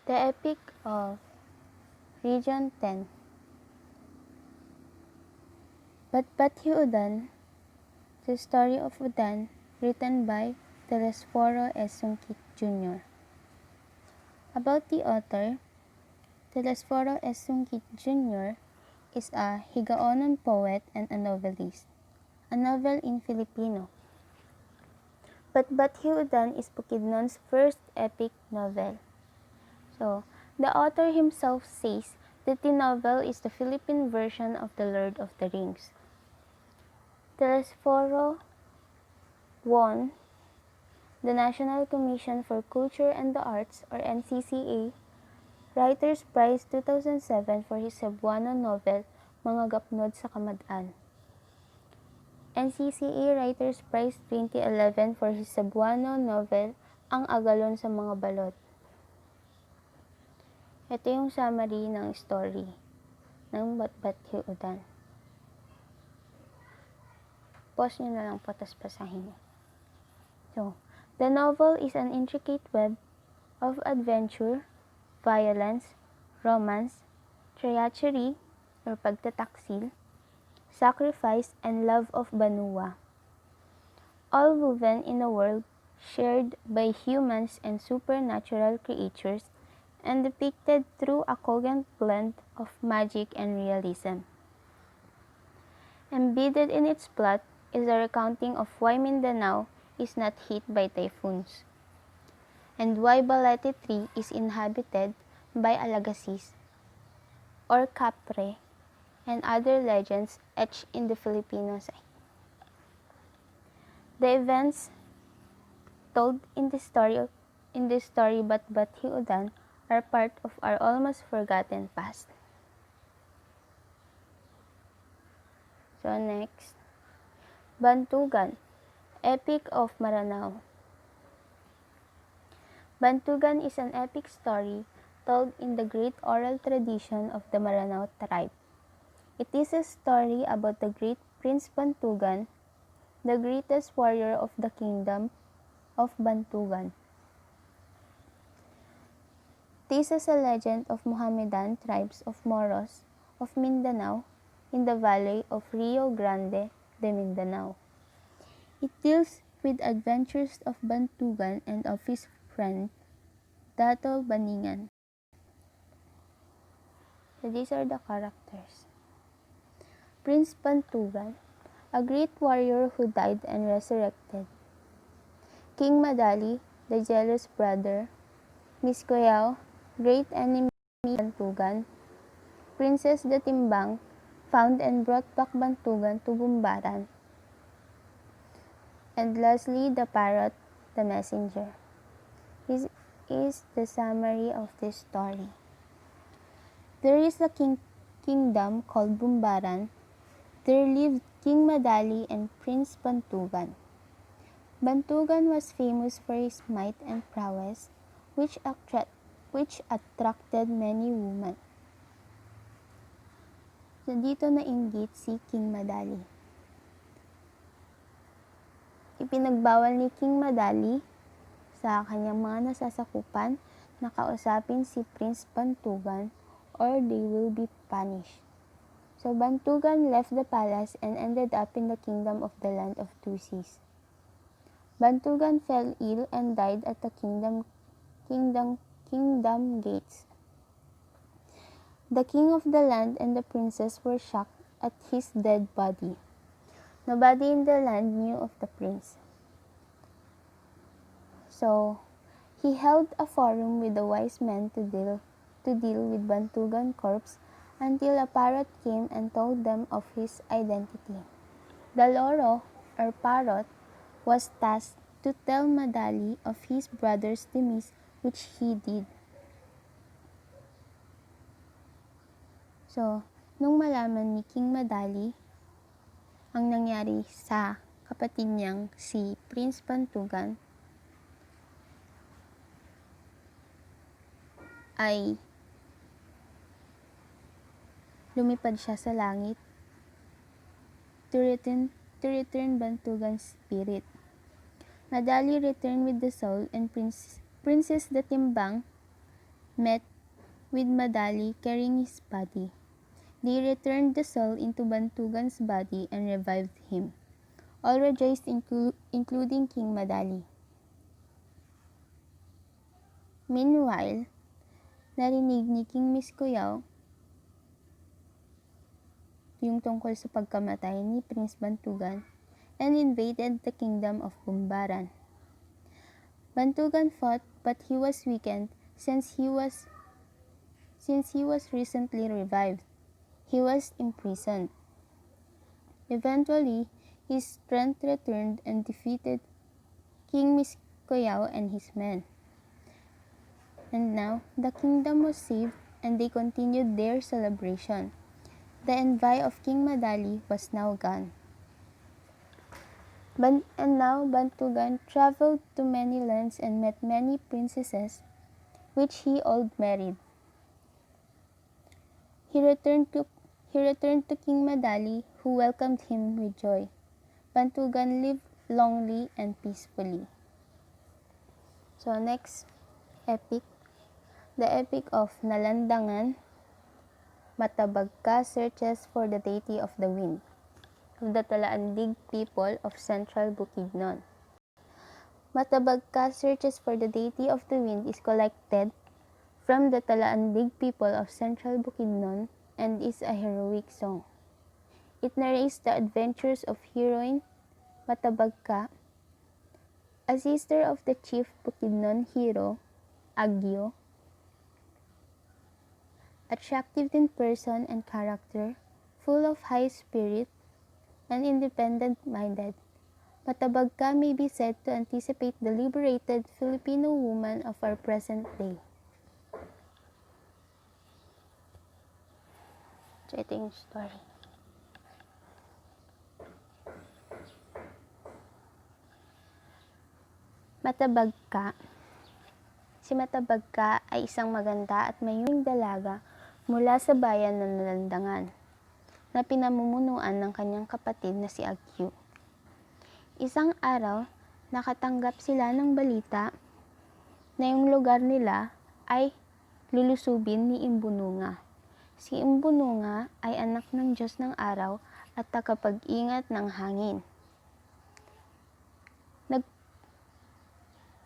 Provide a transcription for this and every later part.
The Epic of Region 10. Batbathy Udan, the story of Udan, written by Telesforo S. Sungkit Jr. About the author, Telesforo S. Sungkit Jr. is a Higaonon poet and a novelist, a novel in Filipino. Batbathy Udan is Bukidnon's first epic novel. So, the author himself says that the novel is the Philippine version of The Lord of the Rings. Telesforo won the National Commission for Culture and the Arts, or NCCA, Writers Prize 2007 for his Cebuano novel, Mga Gapnod sa Kamad-an. NCCA Writers Prize 2011 for his Cebuano novel, Ang Agalon sa Mga Balot. Ito yung summary ng story ng Batbathy Udan. Pause nyo na lang po, tas basahin nyo. So, the novel is an intricate web of adventure, violence, romance, treachery or pagtataksil, sacrifice, and love of Banua, all woven in a world shared by humans and supernatural creatures and depicted through a cogent blend of magic and realism. Embedded in its plot is a recounting of why Mindanao is not hit by typhoons, and why Balete 3 is inhabited by Alagasis, or Capre, and other legends etched in the Filipino site. The events told in this story Batbathy Udan are part of our almost forgotten past. So next, Bantugan, Epic of Maranao. Bantugan is an epic story told in the great oral tradition of the Maranao tribe. It is a story about the great Prince Bantugan, the greatest warrior of the kingdom of Bantugan. This is a legend of Mohammedan tribes of Moros of Mindanao in the valley of Rio Grande de Mindanao. It deals with adventures of Bantugan and of his friend, Dato Baningan. So these are the characters. Prince Bantugan, a great warrior who died and resurrected. King Madali, the jealous brother. Miss Koyao, great enemy of Bantugan. Princess de Timbang, found and brought back Bantugan to Bumbaran. And lastly, the parrot, the messenger. This is the summary of this story. There is a kingdom called Bumbaran. There lived King Madali and Prince Bantugan. Bantugan was famous for his might and prowess, which attracted many women. So dito nainggit si King Madali. Ipinagbawal ni King Madali sa kanyang mga nasasakupan na kausapin si Prince Bantugan or they will be punished. So Bantugan left the palace and ended up in the kingdom of the land of two seas. Bantugan fell ill and died at the kingdom gates. The king of the land and the princess were shocked at his dead body. Nobody in the land knew of the prince. So, he held a forum with the wise men to deal with Bantugan corpse until a parrot came and told them of his identity. The loro, or parrot, was tasked to tell Madali of his brother's demise, which he did. So, nung malaman ni King Madali ang nangyari sa kapatid niyang si Prince Bantugan, ay lumipad siya sa langit to return Bantugan's spirit. Madali returned with the soul and Princess de Timbang met with Madali carrying his body. They returned the soul into Bantugan's body and revived him. All rejoiced, including King Madali. Meanwhile, narinig ni King Miskoyaw yung tungkol sa pagkamatay ni Prince Bantugan and invaded the kingdom of Bumbaran. Bantugan fought, but he was weakened since he was recently revived. He was imprisoned. Eventually, his strength returned and defeated King Miskoyaw and his men. And now, the kingdom was saved and they continued their celebration. The envy of King Madali was now gone. And now Bantugan traveled to many lands and met many princesses, which he all married. He returned to King Madali, who welcomed him with joy. Bantugan lived longly and peacefully. So next epic, the epic of Nalandangan. Matabagka searches for the deity of the wind, of the Talaandig people of central Bukidnon. Matabagka searches for the deity of the wind is collected from the Talaandig people of central Bukidnon and is a heroic song. It narrates the adventures of heroine Matabagka, a sister of the chief Bukidnon hero, Agyo. Attractive in person and character, full of high spirit, and independent-minded, Matabagka may be said to anticipate the liberated Filipino woman of our present day. So, ito yung story. Matabagka. Si Matabagka ay isang maganda at mayuning dalaga mula sa bayan ng Nalandangan, na pinamumunuan ng kanyang kapatid na si Agyu. Isang araw, nakatanggap sila ng balita na yung lugar nila ay lulusubin ni Imbununga. Si Imbununga ay anak ng Diyos ng araw at tagapag-ingat ng hangin.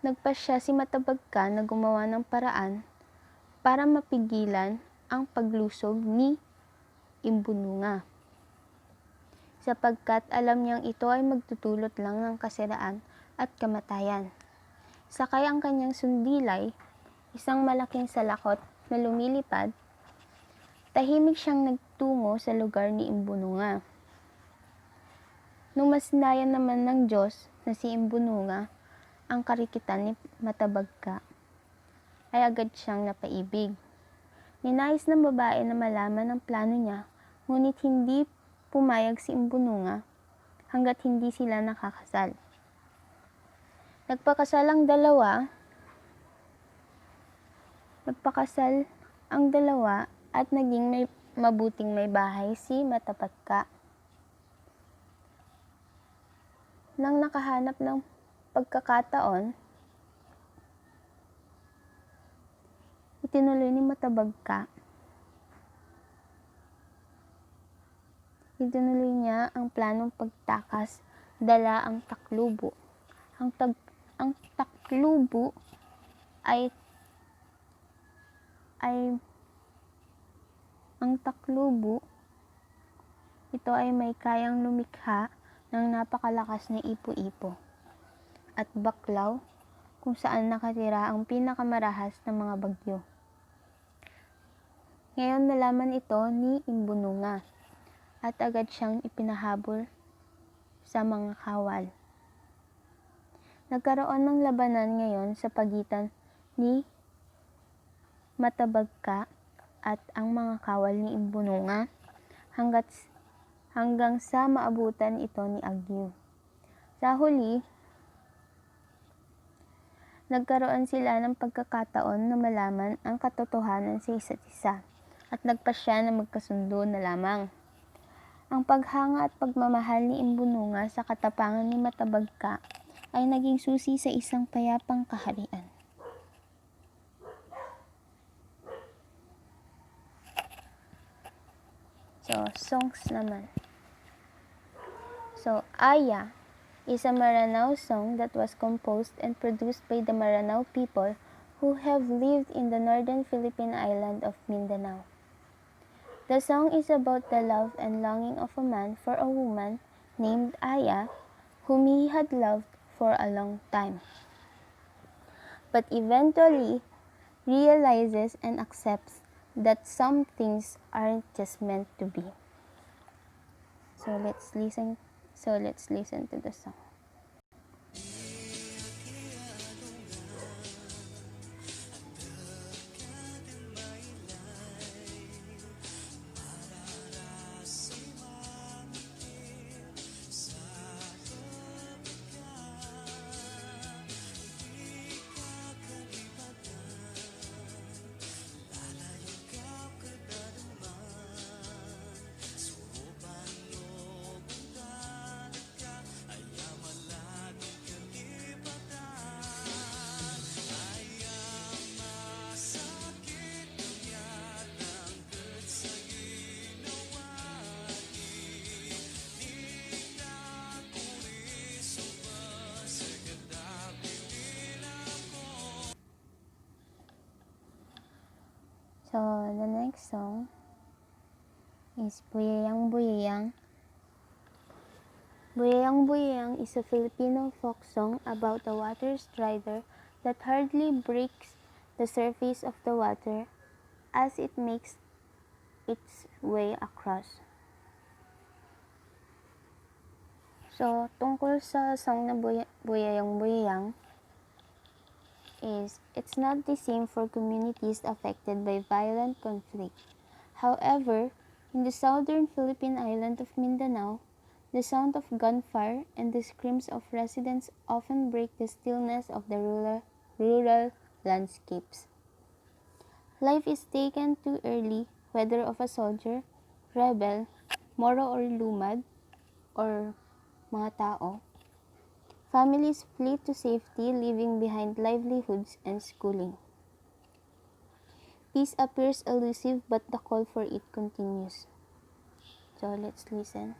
Nagpasya si Matabagka na gumawa ng paraan para mapigilan ang paglusob ni Imbununga, sapagkat alam niyang ito ay magtutulot lang ng kasiraan at kamatayan. Sakay ang kanyang sundilay, isang malaking salakot na lumilipad, tahimik siyang nagtungo sa lugar ni Imbununga. Nung masinayan naman ng Diyos na si Imbununga ang karikitan ni Matabagka, ay agad siyang napaibig. Ninais ng babae na malaman ang plano niya, ngunit hindi pumayag si Imbununga hanggat hindi sila nakakasal. Nagpakasal ang dalawa at naging mabuting may bahay si Matabagka. Nang nakahanap ng pagkakataon, itinuloy ni Matabagka. Itinuloy niya ang planong pagtakas, dala ang taklubo. Ang taklubo ito ay may kayang lumikha ng napakalakas na ipo-ipo at baklaw kung saan nakatira ang pinakamarahas ng mga bagyo. Ngayon nalaman ito ni Imbununga at agad siyang ipinahabol sa mga kawal. Nagkaroon ng labanan ngayon sa pagitan ni Matabagka at ang mga kawal ni Imbununga hanggang sa maabutan ito ni Agyu. Sa huli, nagkaroon sila ng pagkakataon na malaman ang katotohanan sa isa't isa at nagpasya na magkasundo na lamang. Ang paghanga at pagmamahal ni Imbununga sa katapangan ni Matabagka ay naging susi sa isang payapang kaharian. So, songs naman. So, Aya is a Maranao song that was composed and produced by the Maranao people who have lived in the northern Philippine island of Mindanao. The song is about the love and longing of a man for a woman named Aya, whom he had loved for a long time, but eventually realizes and accepts that some things aren't just meant to be. So let's listen to the song. So the next song is Buyayang Buyayang. Buyayang Buyayang is a Filipino folk song about a water strider that hardly breaks the surface of the water as it makes its way across. So, tungkol sa song na Buyayang Buyayang is it's not the same for communities affected by violent conflict. However, in the southern Philippine island of Mindanao, the sound of gunfire and the screams of residents often break the stillness of the rural landscapes. Life is taken too early, whether of a soldier, rebel, Moro or Lumad, or mga tao. Families flee to safety, leaving behind livelihoods and schooling. Peace appears elusive, but the call for it continues. So let's listen.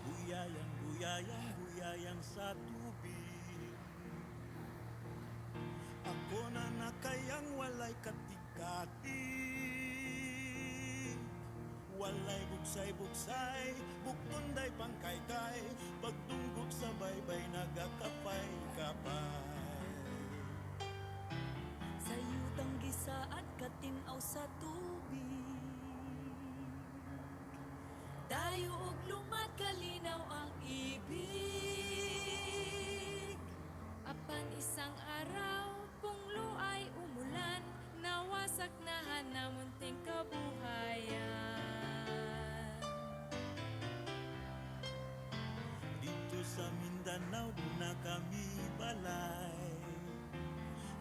Buyayang, buyayang, buyayang sa tubig. Ako na nakayang walay katikati. Walay buksay-buksay, buktunday pangkaykay. Pagtunggok sa baybay, nagakapay-kapay. Sa yutang gisaad katinaw sa tubig. Dayo og lumad kalinaw ang ibig. Apan isang araw, punglo ay umulan, nawasak na hanamunting kabuhayan. Dito sa Mindanao, doon na kami balay.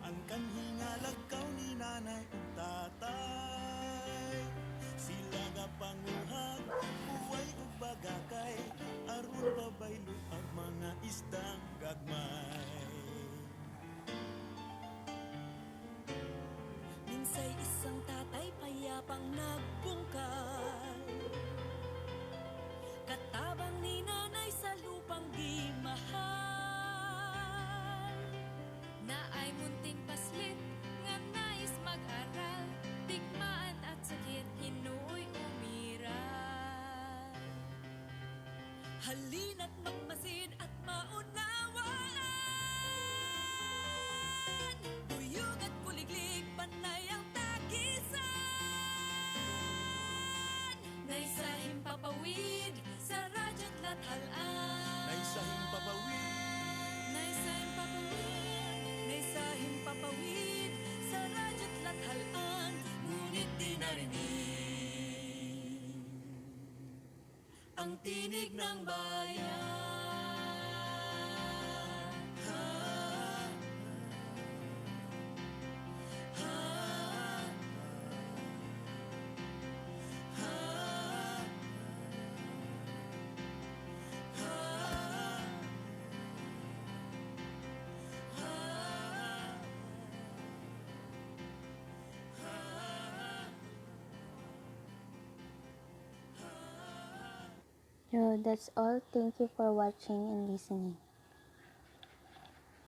Ang kanhing alagaw ni nanay ug tatay. Sila nga panguhag, buway ug bagakay. Aron babaylo ang mga isdang gagmay. Minsay isang tatay payapang nagbungkal. Katabang ni nanay sa lupang gimahal. Naay munting paslit nga nais mag-aral. Digmaan at sakit hinuoy umiral. Halina't magmasid at maunawaan. Buyog at kuliglig, panay ang tagisan. Naisahing papawid sa radyo't lathalaan. Naisahing papawid, Naisahing papawid, naisahing papawid sa radyo't lathalaan. Ngunit di narinig ang tinig ng bayan. Ha, ha, So that's all. Thank you for watching and listening.